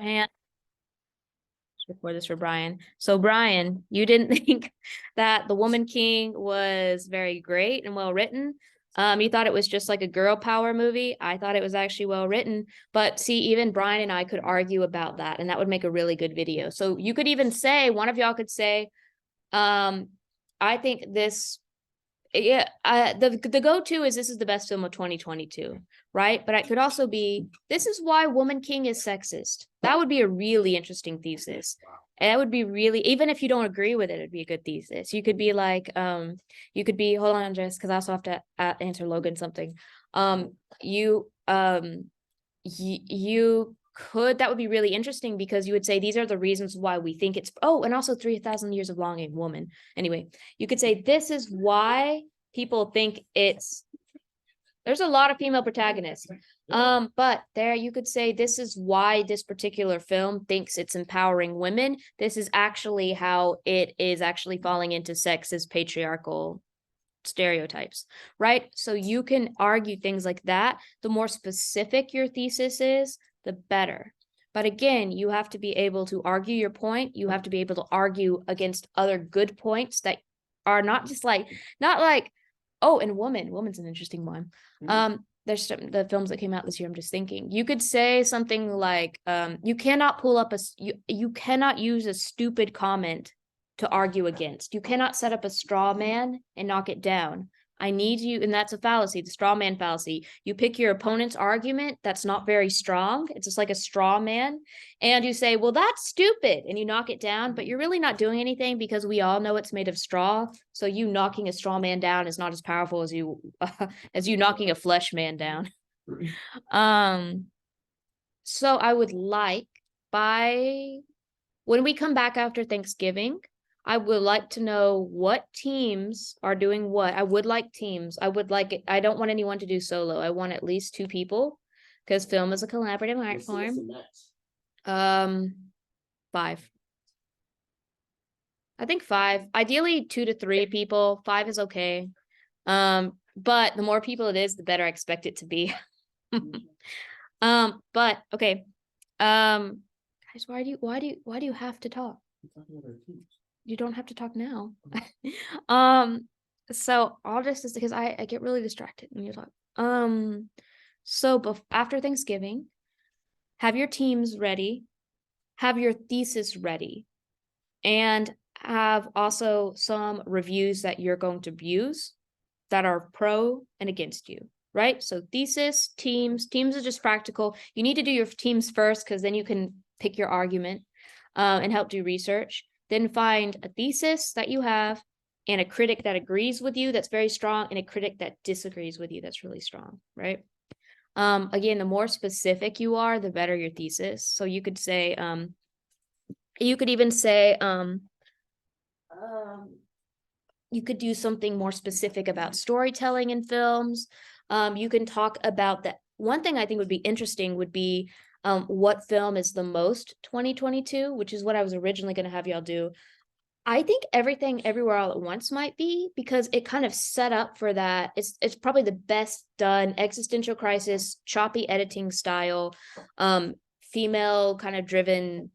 And record this for Brian. So Brian, you didn't think that The Woman King was very great and well written. You thought it was just like a girl power movie. I thought it was actually well written. But see, even Brian and I could argue about that, and that would make a really good video. So you could even say, one of y'all could say, I think this, yeah, the go-to is this is the best film of 2022, right? But it could also be, this is why Woman King is sexist. That would be a really interesting thesis. And that would be really, even if you don't agree with it, it'd be a good thesis. You could be like, you could be, hold on, Jess, because I also have to answer Logan something. You could, that would be really interesting, because you would say these are the reasons why we think it's, oh, and also 3,000 Years of Longing, Woman. Anyway, you could say this is why people think it's, there's a lot of female protagonists. But there you could say this is why this particular film thinks it's empowering women. This is actually how it is actually falling into sexist patriarchal stereotypes, right? So you can argue things like that. The more specific your thesis is, the better. But again, you have to be able to argue your point. You have to be able to argue against other good points that are not just like, not like, oh, and Woman's an interesting one. There's some, the films that came out this year, I'm just thinking. You could say something like, you cannot pull up a, you cannot use a stupid comment to argue against. You cannot set up a straw man and knock it down. I need you, and that's a fallacy, the straw man fallacy. You pick your opponent's argument that's not very strong. It's just like a straw man. And you say, well, that's stupid. And you knock it down, but you're really not doing anything, because we all know it's made of straw. So you knocking a straw man down is not as powerful as you knocking a flesh man down. So I would like, by when we come back after Thanksgiving, I would like to know what teams are doing what. I would like teams. I would like it. I don't want anyone to do solo. I want at least 2 people, because film is a collaborative art form. 5. I think 5. Ideally 2 to 3 people. 5 is okay. But the more people it is, the better I expect it to be. But okay. Guys, why do you have to talk? You don't have to talk now. So I'll just, because I get really distracted when you talk. So after Thanksgiving, have your teams ready, have your thesis ready, and have also some reviews that you're going to use that are pro and against you, right? So thesis, teams is just practical. You need to do your teams first, because then you can pick your argument and help do research. Then find a thesis that you have, and a critic that agrees with you that's very strong, and a critic that disagrees with you that's really strong, right? Again, the more specific you are, the better your thesis. So you could say, you could even say, you could do something more specific about storytelling in films. You can talk about that. One thing I think would be interesting would be, what film is the most 2022, which is what I was originally going to have y'all do. I think Everything Everywhere All at Once might be, because it kind of set up for that. It's probably the best done existential crisis, choppy editing style, female kind of driven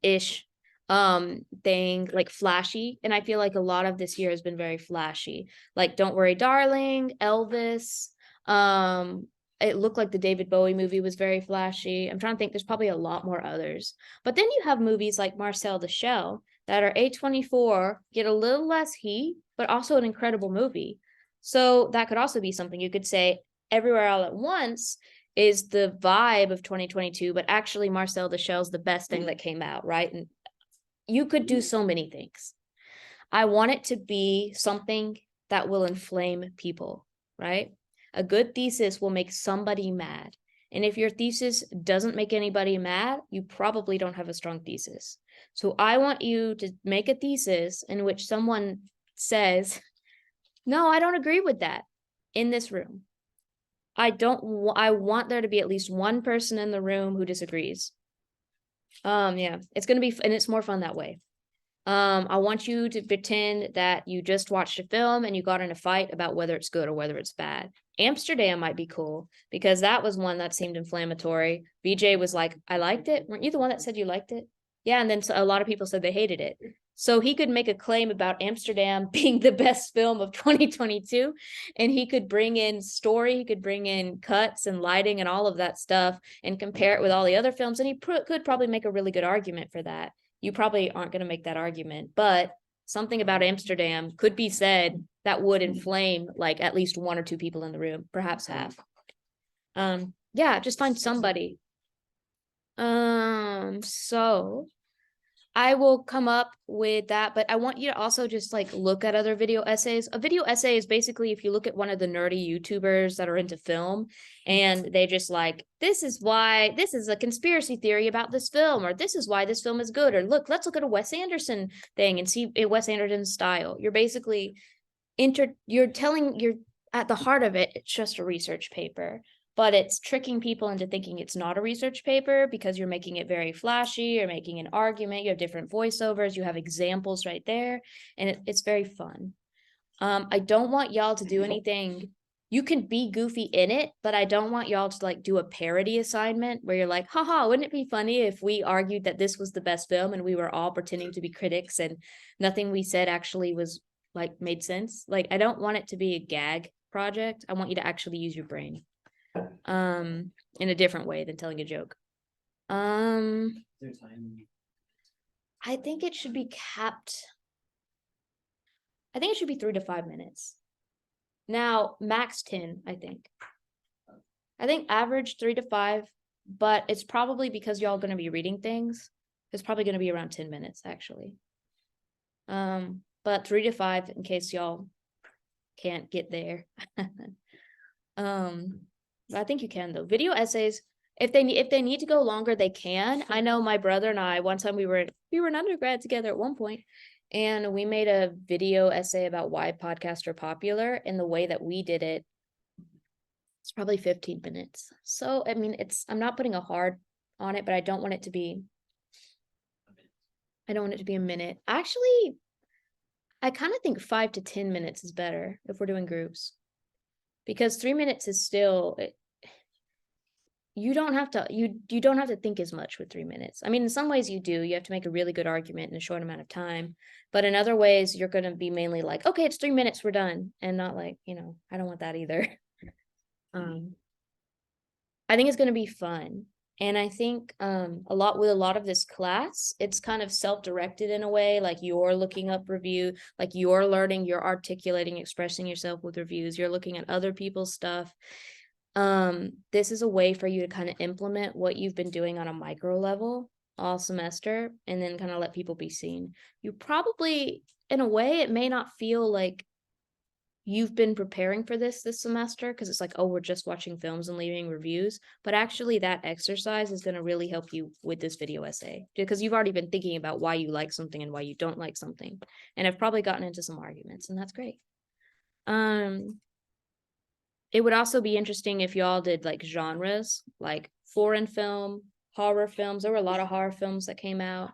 ish thing, like flashy. And I feel like a lot of this year has been very flashy, like Don't Worry Darling, Elvis. It looked like the David Bowie movie was very flashy. I'm trying to think, there's probably a lot more others. But then you have movies like Marcel the Shell that are A24, get a little less heat, but also an incredible movie. So that could also be something. You could say Everywhere All at Once is the vibe of 2022, but actually Marcel the Shell's the best thing that came out, right? And you could do so many things. I want it to be something that will inflame people, right? A good thesis will make somebody mad. And if your thesis doesn't make anybody mad, you probably don't have a strong thesis. So I want you to make a thesis in which someone says, no, I don't agree with that in this room. I want there to be at least one person in the room who disagrees. Yeah, it's going to be, and it's more fun that way. I want you to pretend that you just watched a film and you got in a fight about whether it's good or whether it's bad. Amsterdam might be cool because that was one that seemed inflammatory. BJ was like, I liked it. Weren't you the one that said you liked it? Yeah, and then a lot of people said they hated it. So he could make a claim about Amsterdam being the best film of 2022, and he could bring in story, he could bring in cuts and lighting and all of that stuff and compare it with all the other films, and he could probably make a really good argument for that. You probably aren't going to make that argument, but something about Amsterdam could be said that would inflame like at least one or two people in the room, perhaps half. Yeah, just find somebody. So I will come up with that, but I want you to also just like look at other video essays. A video essay is basically if you look at one of the nerdy YouTubers that are into film and they just like, this is why this is a conspiracy theory about this film, or this is why this film is good, or look, let's look at a Wes Anderson thing and see Wes Anderson's style. You're basically you're at the heart of it, it's just a research paper. But it's tricking people into thinking it's not a research paper because you're making it very flashy, you're making an argument, you have different voiceovers, you have examples right there, and it's very fun. I don't want y'all to do anything. You can be goofy in it, but I don't want y'all to like do a parody assignment where you're like, haha, wouldn't it be funny if we argued that this was the best film and we were all pretending to be critics and nothing we said actually was like made sense? Like, I don't want it to be a gag project. I want you to actually use your brain in a different way than telling a joke. I think it should be capped. I think it should be 3 to 5 minutes. Now, max 10, I think. I think average 3 to 5, but it's probably because y'all going to be reading things. It's probably going to be around 10 minutes, actually. But 3 to 5 in case y'all can't get there. I think you can though. Video essays, if they need to go longer, they can. I know my brother and I, one time we were an undergrad together at one point, and we made a video essay about why podcasts are popular, and the way that we did it, it's probably 15 minutes. So, I mean, I'm not putting a hard on it, but I don't want it to be a minute. Actually, I kind of think 5 to 10 minutes is better if we're doing groups. Because 3 minutes is still, you don't have to think as much with 3 minutes. I mean, in some ways you do. You have to make a really good argument in a short amount of time. But in other ways, you're going to be mainly like, okay, it's 3 minutes, we're done. And not like, I don't want that either. I think it's going to be fun. And I think a lot of this class, it's kind of self-directed in a way, like you're looking up review, like you're learning, you're articulating, expressing yourself with reviews, you're looking at other people's stuff. This is a way for you to kind of implement what you've been doing on a micro level all semester and then kind of let people be seen. You probably, in a way, it may not feel like you've been preparing for this semester because it's like, oh, we're just watching films and leaving reviews. But actually that exercise is going to really help you with this video essay because you've already been thinking about why you like something and why you don't like something. And I've probably gotten into some arguments, and that's great. It would also be interesting if y'all did like genres, like foreign film, horror films. There were a lot of horror films that came out.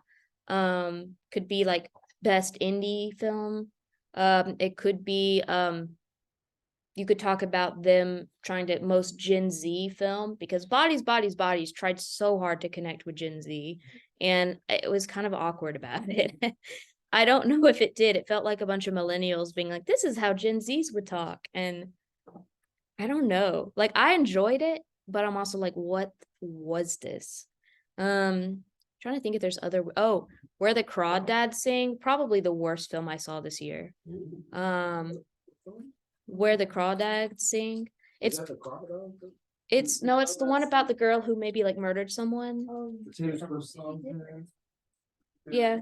Could be like best indie film. It could be you could talk about them trying to most Gen Z film, because Bodies tried so hard to connect with Gen Z, and it was kind of awkward about it. I don't know if it did. It felt like a bunch of millennials being like, this is how Gen Zs would talk. And I don't know. Like, I enjoyed it, but I'm also like, what was this? Trying to think if there's other. Oh, Where the Crawdads Sing, probably the worst film I saw this year. Where the Crawdads Sing. It's no, it's the one about the girl who maybe like murdered someone. Yeah.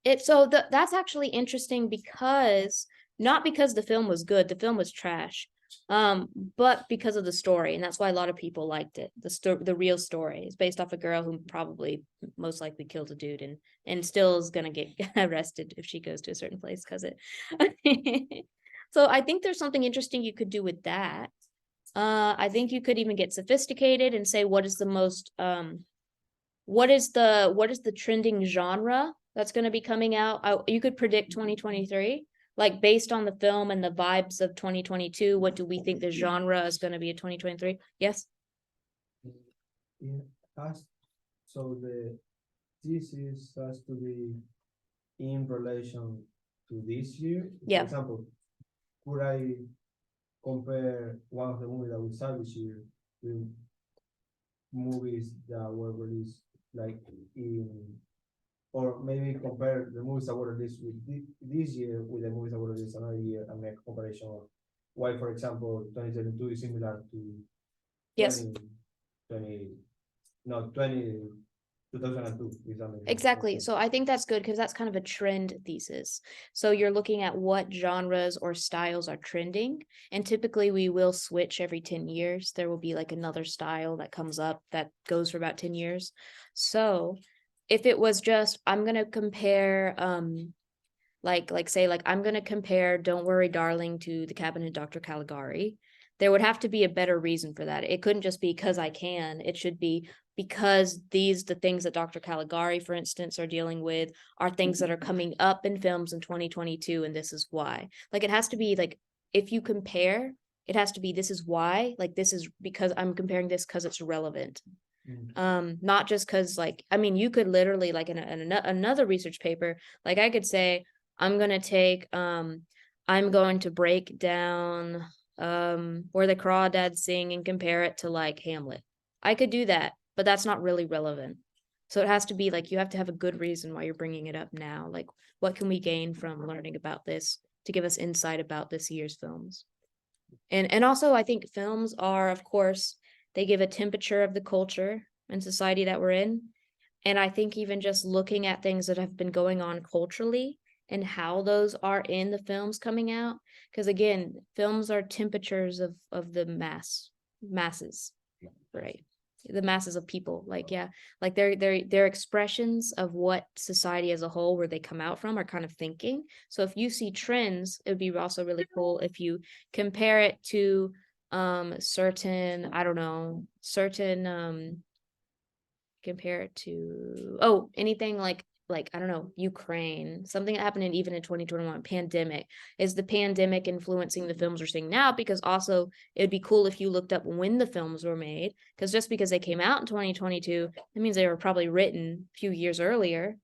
That's actually interesting because not because the film was good, the film was trash. But because of the story, and that's why a lot of people liked it. The real story is based off a girl who probably most likely killed a dude and still is gonna get arrested if she goes to a certain place because it. So I think there's something interesting you could do with that. I think you could even get sophisticated and say what is the most what is the trending genre that's going to be coming out. You could predict 2023. Like based on the film and the vibes of 2022, what do we think the genre is going to be in 2023? Yes. It has, so the thesis has to be in relation to this year. Yeah. For example, could I compare one of the movies that we saw this year with movies that were released like in, or maybe compare the movies that were released with this year with the movies that were released another year and make a comparison of why, for example, 2022 is similar to Yes. 2002 is something. Exactly. So I think that's good because that's kind of a trend thesis. So you're looking at what genres or styles are trending. And typically we will switch every 10 years. There will be like another style that comes up that goes for about 10 years. So if it was just, I'm going to compare, say I'm going to compare Don't Worry Darling to The Cabinet of Dr. Caligari, there would have to be a better reason for that. It couldn't just be because I can. It should be because the things that Dr. Caligari, for instance, are dealing with are things that are coming up in films in 2022, and this is why. Like it has to be like, if you compare, it has to be this is why, like this is because I'm comparing this because it's relevant. Not just because like, I mean, you could literally like in another research paper, like I could say, I'm going to break down where the crawdads sing and compare it to like Hamlet. I could do that, but that's not really relevant. So it has to be like, you have to have a good reason why you're bringing it up now. Like, what can we gain from learning about this to give us insight about this year's films? And also I think films are, of course, they give a temperature of the culture and society that we're in. And I think even just looking at things that have been going on culturally and how those are in the films coming out, because again, films are temperatures of the masses, right? The masses of people, like, yeah, like they're expressions of what society as a whole, where they come out from, are kind of thinking. So if you see trends, it would be also really cool if you compare it to certain, I don't know, compare it to anything like I don't know, Ukraine, something that happened even in 2021, pandemic. Is the pandemic influencing the films we're seeing now? Because also it'd be cool if you looked up when the films were made, because just because they came out in 2022, that means they were probably written a few years earlier.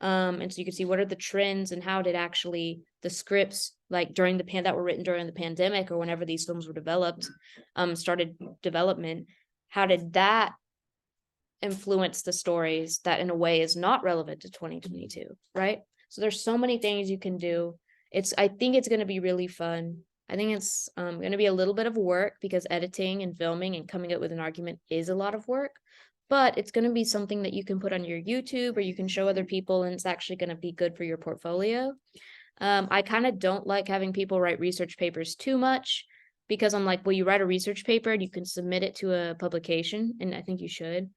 And so you can see what are the trends and how did actually the scripts like that were written during the pandemic or whenever these films were developed, started development. How did that influence the stories that in a way is not relevant to 2022, right? So there's so many things you can do. I think it's going to be really fun. I think it's going to be a little bit of work because editing and filming and coming up with an argument is a lot of work, but it's going to be something that you can put on your YouTube or you can show other people, and it's actually going to be good for your portfolio. I kind of don't like having people write research papers too much, because I'm like, well, you write a research paper and you can submit it to a publication, and I think you should.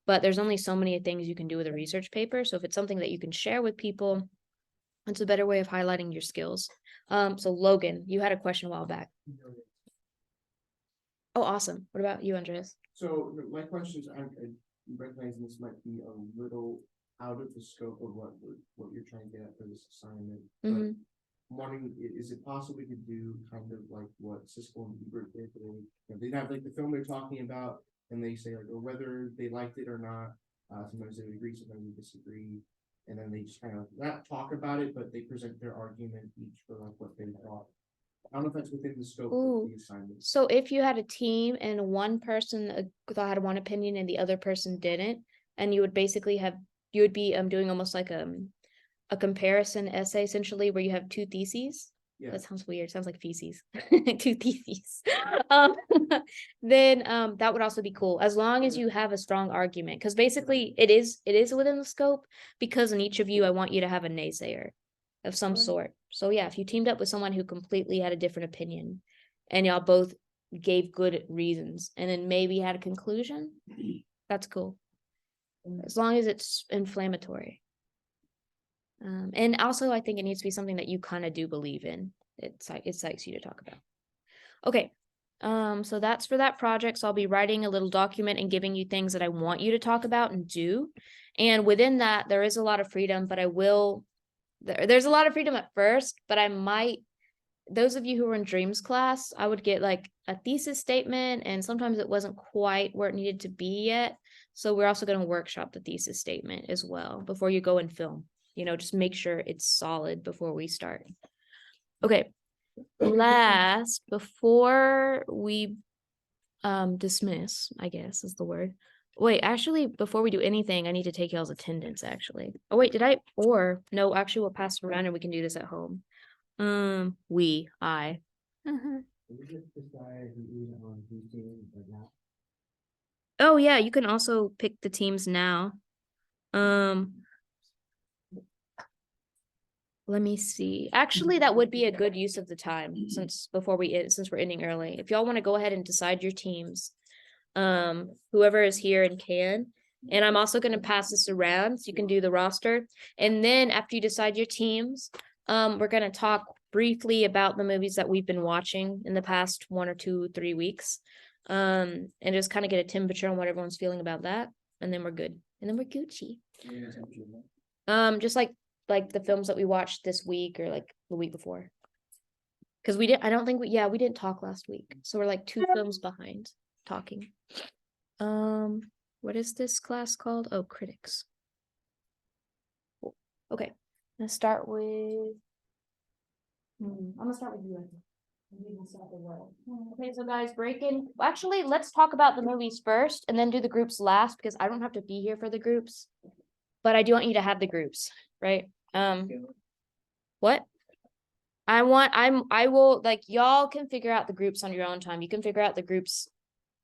But there's only so many things you can do with a research paper. So if it's something that you can share with people, it's a better way of highlighting your skills. So Logan, you had a question a while back. Oh, awesome. What about you, Andreas? So my questions, I'm recognizing this might be a little out of the scope of what you're trying to get at for this assignment. But wondering, is it possible we could do kind of like what Siskel and Ebert did? They'd have like the film they're talking about, and they say like, or whether they liked it or not. Sometimes they would agree, sometimes they disagree, and then they just kind of not talk about it, but they present their argument each for like what they thought. I don't know if that's within the scope of the assignment. So if you had a team and one person had one opinion and the other person didn't, and you would basically you would be doing almost like a comparison essay essentially, where you have two theses. Yeah. That sounds weird. Sounds like feces. Two theses. Then that would also be cool, as long as you have a strong argument, because basically it is within the scope, because in each of you I want you to have a naysayer of some sort. So yeah, if you teamed up with someone who completely had a different opinion and y'all both gave good reasons and then maybe had a conclusion, that's cool, as long as it's inflammatory. And also I think it needs to be something that you kind of do believe in. It excites you to talk about. Okay. So that's for that project. So I'll be writing a little document and giving you things that I want you to talk about and do. And within that, there is a lot of freedom, but I will there's a lot of freedom at first, but I might, those of you who were in dreams class, I would get like a thesis statement, and sometimes it wasn't quite where it needed to be yet. So we're also going to workshop the thesis statement as well before you go and film. You know, just make sure it's solid before we start. Okay. Last, before we dismiss, I guess is the word. Wait, actually, before we do anything, I need to take y'all's attendance, actually. Oh, wait, no, actually, we'll pass it around and we can do this at home. I. Oh, yeah, you can also pick the teams now. Let me see. Actually, that would be a good use of the time since we're ending early. If y'all want to go ahead and decide your teams, whoever is here and can. And I'm also going to pass this around so you can do the roster. And then after you decide your teams, we're going to talk briefly about the movies that we've been watching in the past 1 or 2, 3 weeks. And just kind of get a temperature on what everyone's feeling about that. And then we're good. And then we're Gucci. Just like the films that we watched this week or like the week before. Because we didn't talk last week. So we're like 2 films behind talking. What is this class called? Oh, critics. Cool. Okay, let's start with. I'm gonna start with you. Okay, so guys, actually, let's talk about the movies first and then do the groups last because I don't have to be here for the groups, but I do want you to have the groups, right? What? I will, like, y'all can figure out the groups on your own time. You can figure out the groups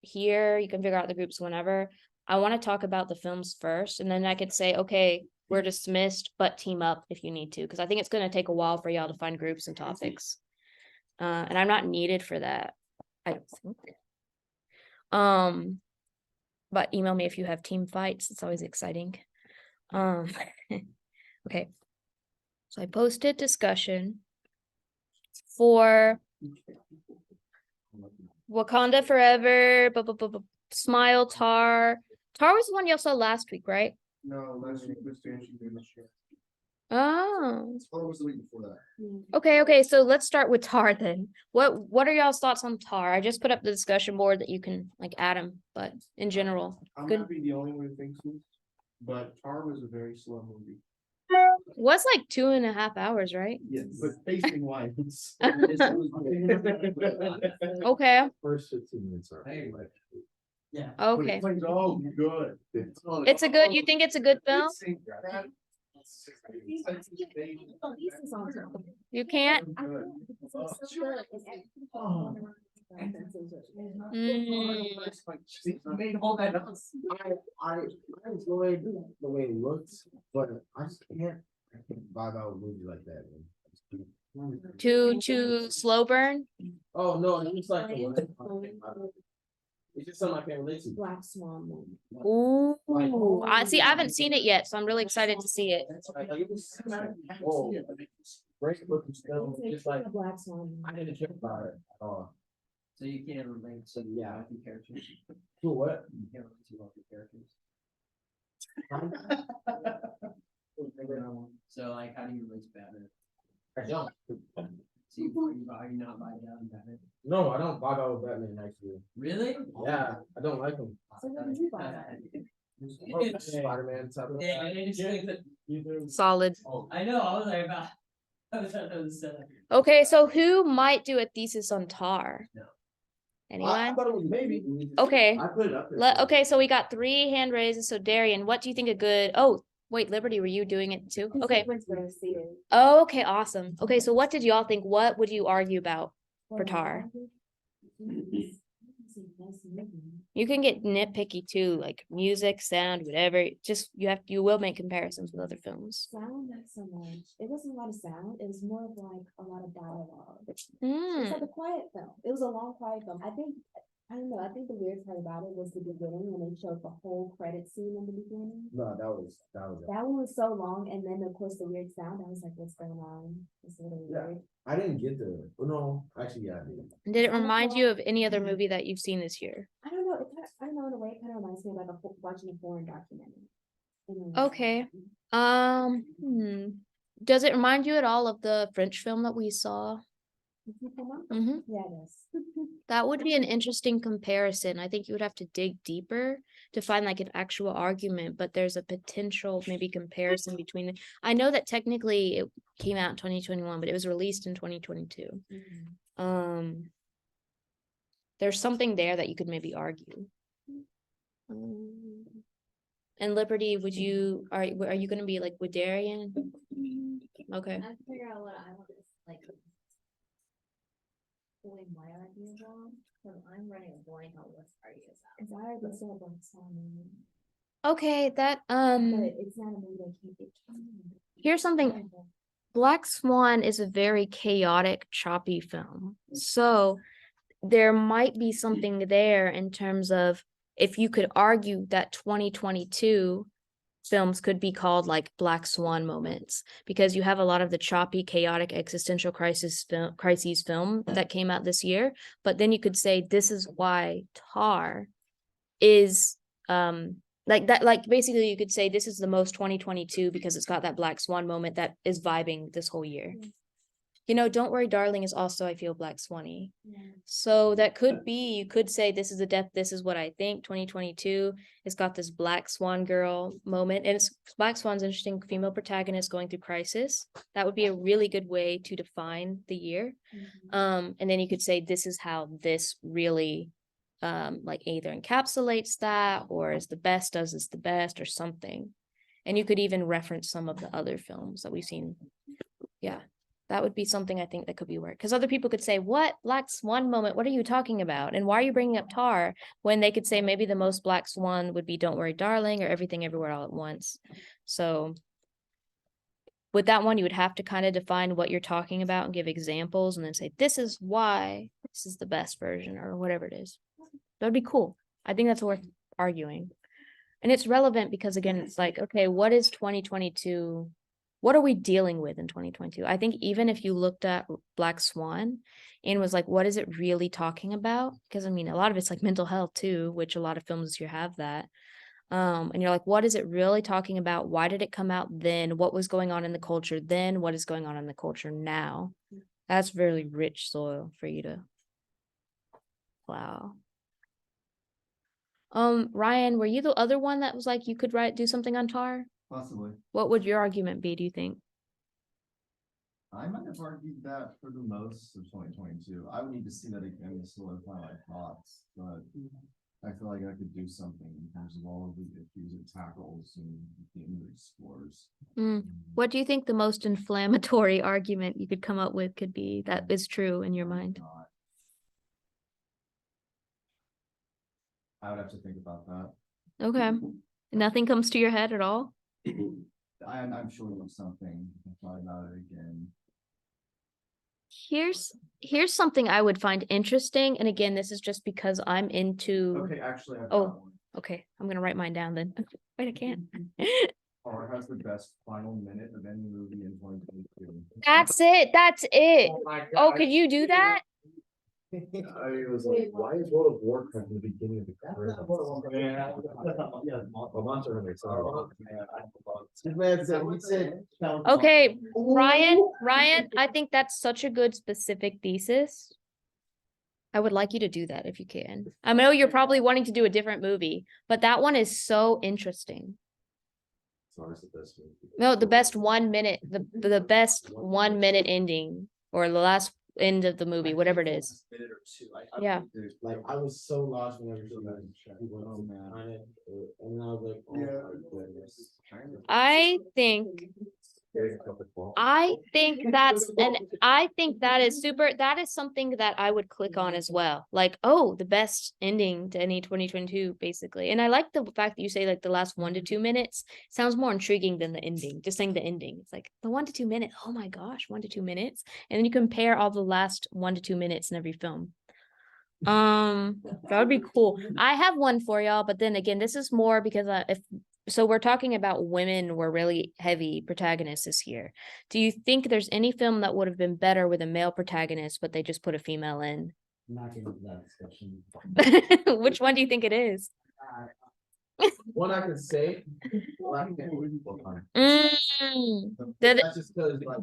here. You can figure out the groups whenever. I want to talk about the films first, and then I could say, okay, we're dismissed, but team up if you need to, because I think it's going to take a while for y'all to find groups and topics. And I'm not needed for that, I don't think. But email me if you have team fights. It's always exciting. Okay. So I posted discussion for Wakanda Forever, Smile, Tar. Tar was the one y'all saw last week, right? No, last week was Dancing Queen this year. Oh. What was the week before that? Okay, so let's start with Tar then. What are y'all's thoughts on Tar? I just put up the discussion board that you can like add them, but in general, I'm good. not be the only one who thinks this, but Tar was a very slow movie. Was like 2.5 hours, right? Yes, but pacing wise. Okay. First 15 minutes are. Yeah. Okay. Oh, good. You think it's a good film? You can't? I enjoyed the way it looks, but I just can't vibe out a movie like that, man. Too slow burn? Oh, no, it's like it's just something I can't relate to. Black Swan. Ooh, I haven't seen it yet, so I'm really excited to see it. Like, it was whoa, great looking film, just like Black Swan. I didn't care about it at all. So you can't relate to the Yeah. wacky characters. To what? You can't relate to wacky characters. So like, how do you relate to Batman? I don't. So are you not vibing out in Batman? No, I don't vibe out with Batman actually. Really? Yeah, I don't like him. So what do you buy? Spider-Man type of. Yeah, I just think that. Solid. I know. I was like about. I was Okay, so who might do a thesis on Tar? No. I Anyone? thought it was maybe. Okay. I put it up there. Okay, so we got 3 hand raises. So Darian, what do you think a good? Oh, wait, Liberty, were you doing it too? Okay. Oh, okay, awesome. Okay, so what did y'all think? What would you argue about for Tar? You can get nitpicky too, like music, sound, whatever. Just you will make comparisons with other films. Sound, not so much. It wasn't a lot of sound. It was more of like a lot of dialogue. It's Mm. like a quiet film. It was a long, quiet film. I don't know. I think the weird part about it was the beginning when they showed the whole credit scene in the beginning. No, that was. That one was so long, and then of course the weird sound. I was like, "What's going on?" It's a little Yeah. weird. I didn't get the. Oh, no, actually, yeah, I did. Did it remind you of any other movie that you've seen this year? I don't know. I don't know, in a way, it kind of reminds me of watching a foreign documentary. In a way. Okay. Does it remind you at all of the French film that we saw? Mm-hmm. Yeah, it is. That would be an interesting comparison. I think you would have to dig deeper to find like an actual argument, but there's a potential maybe comparison between the, I know that technically it came out in 2021, but it was released in 2022. There's something there that you could maybe argue. And Liberty, would you, are you gonna be like with Darian? Okay. I figure out what I want to like. Pulling my ideas on, because I'm running a blank on what party is out. Cause I already said one song. Okay, that, But it's not a movie that can't be. here's something. Black Swan is a very chaotic, choppy film. So there might be something there in terms of if you could argue that 2022 films could be called like Black Swan moments because you have a lot of the choppy, chaotic, existential crises film that came out this year. But then you could say this is why Tar is like that, like basically you could say this is the most 2022 because it's got that Black Swan moment that is vibing this whole year. You know, Don't Worry Darling is also, I feel, Black Swan-y. So that could be, you could say this is the depth, this is what I think, 2022. It's got this Black Swan girl moment. And it's Black Swan's interesting female protagonist going through crisis. That would be a really good way to define the year. And then you could say this is how this really like either encapsulates that or is the best, does is the best or something. And you could even reference some of the other films that we've seen. Yeah. That would be something I think that could be work. Because other people could say, what Black Swan moment? What are you talking about? And why are you bringing up Tar? When they could say maybe the most Black Swan would be Don't Worry Darling or Everything Everywhere All at Once. So with that one, you would have to kind of define what you're talking about and give examples and then say, this is why this is the best version or whatever it is. That'd be cool. I think that's worth arguing. And it's relevant because again, it's like, okay, what is 2022? What are we dealing with in 2022? I think even if you looked at Black Swan and was like, what is it really talking about? Because I mean, a lot of it's like mental health too, which a lot of films this year have that. And you're like, what is it really talking about? Why did it come out then? What was going on in the culture then? What is going on in the culture now? That's really rich soil for you to plow. Ryan, were you the other one that was like, you could do something on Tar? Possibly. What would your argument be, do you think? I might have argued that for the most of 2022. I would need to see that again to solidify my thoughts, but I feel like I could do something in terms of all of the issues it tackles and the themes it explores. What do you think the most inflammatory argument you could come up with could be that is true in your mind? I would have to think about that. Okay. Nothing comes to your head at all? I'm sure there's something. I'll thought about it again. Here's something I would find interesting. And again, this is just because I'm into. Okay, actually, I've Oh. got one. Okay, I'm gonna write mine down then. Wait, I can't. Tar has the best final minute of any movie in 2022. That's it. That's it. Oh, could you do that? I was like, why is World of Warcraft in the beginning of the credits? This man said, he said. Okay, Ryan, I think that's such a good specific thesis. I would like you to do that if you can. I know you're probably wanting to do a different movie, but that one is so interesting. No, the best 1 minute, the best 1 minute ending or the last end of the movie, whatever it is. Minute or two. Yeah. Like I was so lost whenever she went on it, and I was like, oh my goodness. I think that is super, that is something that I would click on as well. Like, oh, the best ending to any 2022, basically. And I like the fact that you say like the last 1 to 2 minutes sounds more intriguing than the ending. Just saying the ending. It's like the 1 to 2 minutes. Oh my gosh, 1 to 2 minutes. And then you compare all the last 1 to 2 minutes in every film. That would be cool. I have one for y'all, but then again, this is more because so we're talking about women were really heavy protagonists this year. Do you think there's any film that would have been better with a male protagonist, but they just put a female in? I'm not getting into that discussion. Which one do you think it is? One I can say. Black Panther. Mm, Did it- That's just cause like.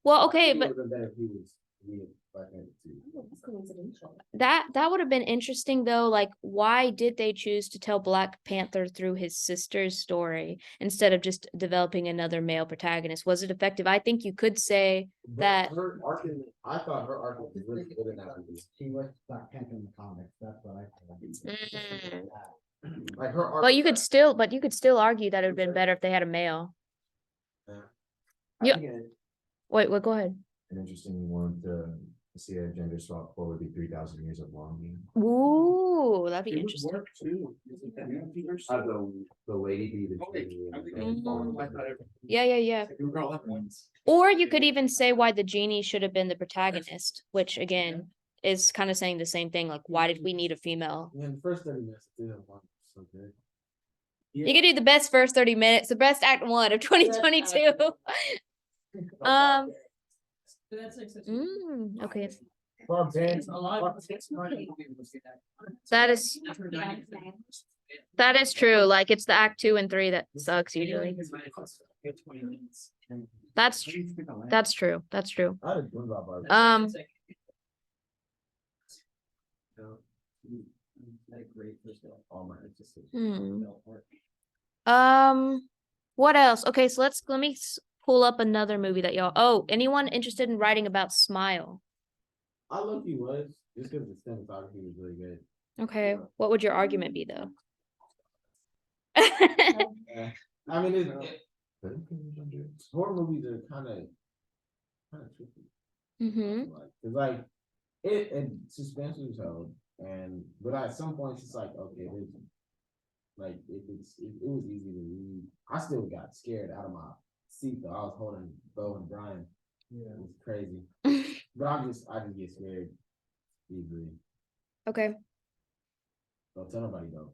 well, okay, It but would've been better if he was in Black Panther too. It's coincidental. that would have been interesting though. Like, why did they choose to tell Black Panther through his sister's story instead of just developing another male protagonist? Was it effective? I think you could say But that. her arc I thought her arc was really good in that movie. She was Black Panther in the comics, that's what I thought. Like her arc. But you could still argue that it would have been better if they had a male. I Yeah. think Wait, go ahead. an interesting one to see a gender swap for would be 3,000 years of longing. Ooh, that'd be It would interesting. work too. Isn't that movie? The lady be the. Okay, genie I and think- then falling Mhm. I in thought love. it- Yeah, yeah, yeah. We were all up once. Or you could even say why the genie should have been the protagonist, which again is kind of saying the same thing. Like, why did we need a female? Man, the first 30 minutes, it didn't want so good. You could do the best first 30 minutes, the best act one of 2022. Um, But that's like such a. okay. Bob Zan- A lot of. it's not a movie was good act. That is true. Like, it's the act 2 and 3 that sucks usually. Good 20 minutes. And That's what tr- do you think of that? that's true. That's true. I had a dream about Barbie. Um, So, had a great first act. All my hmm. Felt work. What else? Okay, so let me pull up another movie that y'all. Oh, anyone interested in writing about Smile? I look he was, just because the cinematography was really good. Okay, what would your argument be though? I mean, horror movies are kind of tricky. Mm-hmm. Cause like, it, and suspense was held, but at some points, it's like, okay, it was easy to read. I still got scared out of my seat though. I was holding Bo and Brian. Yeah. It was crazy. But I just get scared easily. Okay, Don't tell nobody though.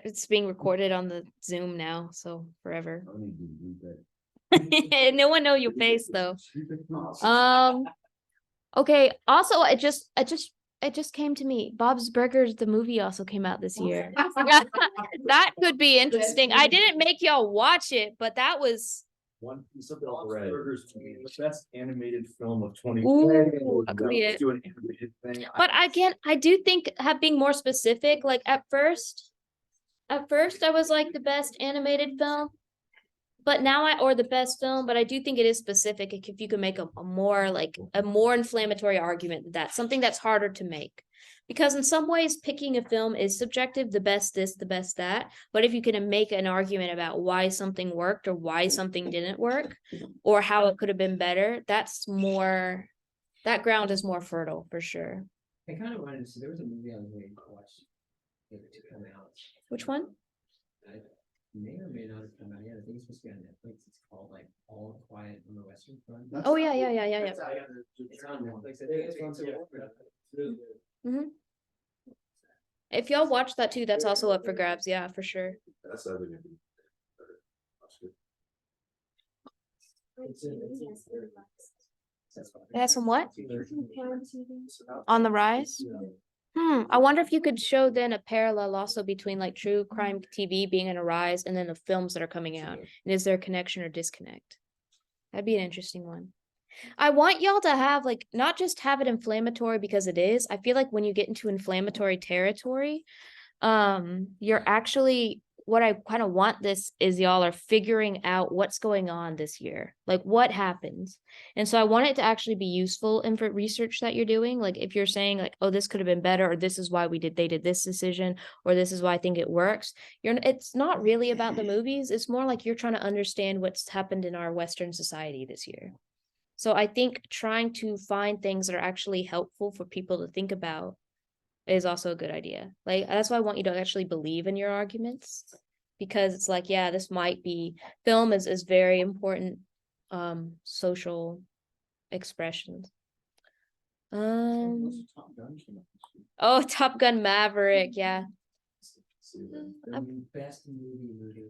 it's being recorded on the Zoom now, so forever. I don't need to read that. No one know your face though. Okay. Also, it just came to me. Bob's Burgers, the movie also came out this year. That could be interesting. I didn't make y'all watch it, but that was. One piece of bread. Burgers to me, the best animated film of Ooh, agreed. Do an animated thing. But again, I do think being more specific, like at first I was like the best animated film. But now or the best film, but I do think it is specific. If you can make a more inflammatory argument than that, something that's harder to make. Because in some ways, picking a film is subjective, the best this, the best that. But if you can make an argument about why something worked or why something didn't work, or how it could have been better, that ground is more fertile for sure. I kind of wanted to see, there was a movie I was waiting to watch. To come out. Which one? I may or may not have come out yet. I think it's supposed to be on Netflix. It's called like All Quiet on the Western Front. Oh yeah. It's on Netflix. I think it's on. Mhm. If y'all watch that too, that's also up for grabs. Yeah, for sure. That's other than. It has some what? On the rise? I wonder if you could show then a parallel also between like true crime TV being in a rise and then the films that are coming out. And is there a connection or disconnect? That'd be an interesting one. I want y'all to have like, not just have it inflammatory because it is. I feel like when you get into inflammatory territory, you're actually, what I kind of want this is y'all are figuring out what's going on this year, like what happens. And so I want it to actually be useful in for research that you're doing. Like if you're saying like, oh, this could have been better, or this is why they did this decision, or this is why I think it works. It's not really about the movies. It's more like you're trying to understand what's happened in our Western society this year. So I think trying to find things that are actually helpful for people to think about is also a good idea. Like, that's why I want you to actually believe in your arguments, because it's like, yeah, this might be, film is very important, social expressions. Oh, Top Gun Maverick, yeah. Best movie.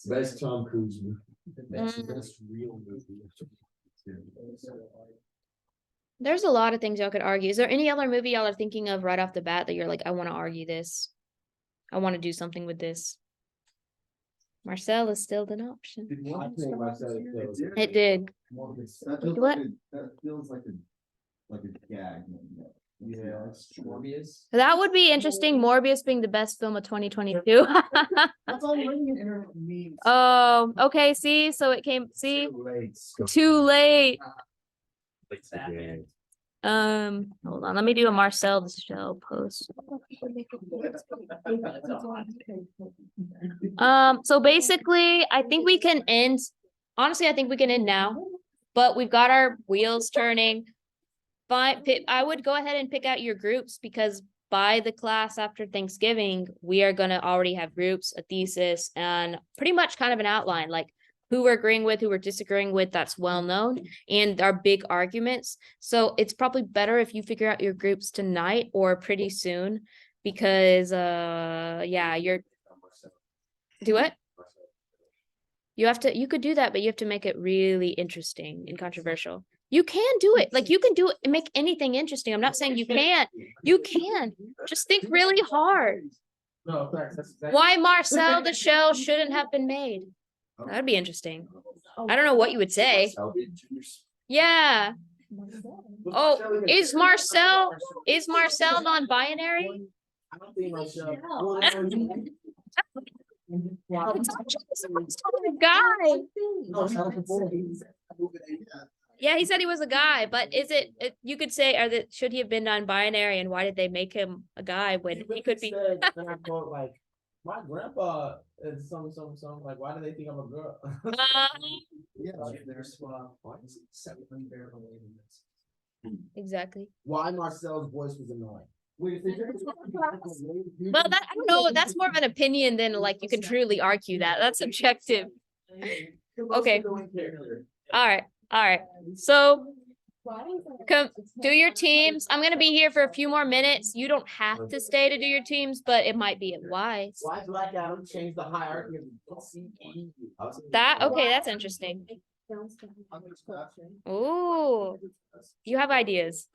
Best Tom Cruise movie. The best, Mm. best real movie. There's a lot of things y'all could argue. Is there any other movie y'all are thinking of right off the bat that you're like, I want to argue this? I want to do something with this. Marcel is still an option. Did I one think start Marcel this year? is still- It did. That feels What? that feels like a gag. Yeah. Morbius. That would be interesting. Morbius being the best film of 2022. That's all internet memes. Oh, okay. See, so it came. See, Late. too late. Batman. Hold on. Let me do a Marcel the Show post. So basically, I think we can end. Honestly, I think we can end now, but we've got our wheels turning. Fine, I would go ahead and pick out your groups because by the class after Thanksgiving, we are gonna already have groups, a thesis, and pretty much kind of an outline, like who we're agreeing with, who we're disagreeing with, that's well known, and our big arguments. So it's probably better if you figure out your groups tonight or pretty soon, because yeah, do it. You could do that, but you have to make it really interesting and controversial. You can do it. Like you can do it and make anything interesting. I'm not saying you can't. You can. Just think really hard. No, thanks, that's exactly. Why Marcel the Show shouldn't have been made. That'd be interesting. I don't know what you would say. Yeah. Oh, is Marcel non-binary? I don't think Marcel. It's a guy. Yeah, he said he was a guy, but is it, you could say, should he have been non-binary and why did they make him a guy when he could be? Like, my grandpa is some, like, why do they think I'm a girl? Yeah, There's why is it 7 barrel Exactly. Why Marcel's voice was annoying. Well, that, I don't know, that's more of an opinion than like you can truly argue that. That's subjective. Okay. All right. So do your teams. I'm gonna be here for a few more minutes. You don't have to stay to do your teams, but it might be wise. Why Black Adam changed the hierarchy of CE? Okay, that's interesting. Ooh, you have ideas.